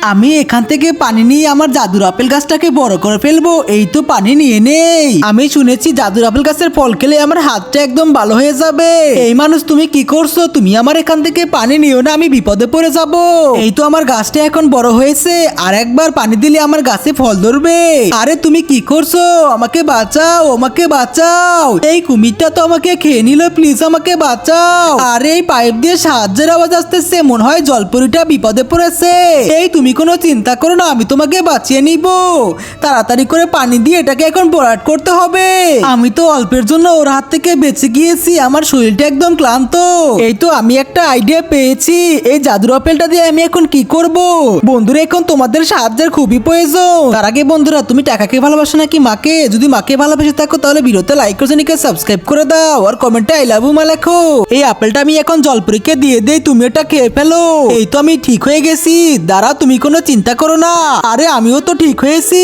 আমি এখান থেকে পানি নিয়ে আমার জাদুর আপেল গাছটাকে বড় করে ফেলবো। এই তো পানি নিয়ে নেই। আমি শুনেছি জাদুর আপেল গাছের ফল খেলে আমার হাতটা একদম ভালো হয়ে যাবে। এই মানুষ, তুমি কি করছো? তুমি আমার এখান থেকে পানি নিও না, আমি বিপদে পড়ে যাব। এই তো আমার গাছটা এখন বড় হয়েছে, আর একবার পানি দিলে আমার গাছে ফল ধরবে। আরে তুমি কি করছো? আমাকে বাঁচাও, আমাকে বাঁচাও। এই কুমিরটা তো আমাকে খেয়ে নিল, প্লিজ আমাকে বাঁচাও। আরে এই পাইপ দিয়ে সাহায্যের আওয়াজ আসতেছে, মনে হয় জলপরীটা বিপদে পড়েছে। এই তুমি কোনো চিন্তা করো না, আমি তোমাকে বাঁচিয়ে নিব। তাড়াতাড়ি করে পানি দিয়ে এটাকে এখন ভরাট করতে হবে। আমি তো অল্পের জন্য ওর হাত থেকে বেঁচে গিয়েছি, আমার শরীরটা একদম ক্লান্ত। এই তো আমি একটা আইডিয়া পেয়েছি। এই জাদুর আপেলটা দিয়ে আমি এখন কি করব? বন্ধুরা, এখন তোমাদের সাহায্যের খুবই প্রয়োজন। তার আগে বন্ধুরা, তুমি টাকাকে ভালোবাসো নাকি মাকে? যদি মাকে ভালোবেসে থাকো তাহলে ভিডিওতে লাইক করে চ্যানেলকে সাবস্ক্রাইব করে দাও, আর কমেন্টে আই লাভ ইউ মা লেখো। এই আপেলটা আমি এখন জলপরীকে দিয়ে দেই, তুমি এটা খেয়ে ফেলো। এই তো আমি ঠিক হয়ে গেছি। দাঁড়া, তুমি কোনো চিন্তা করো না। আরে আমিও তো ঠিক হয়েছি।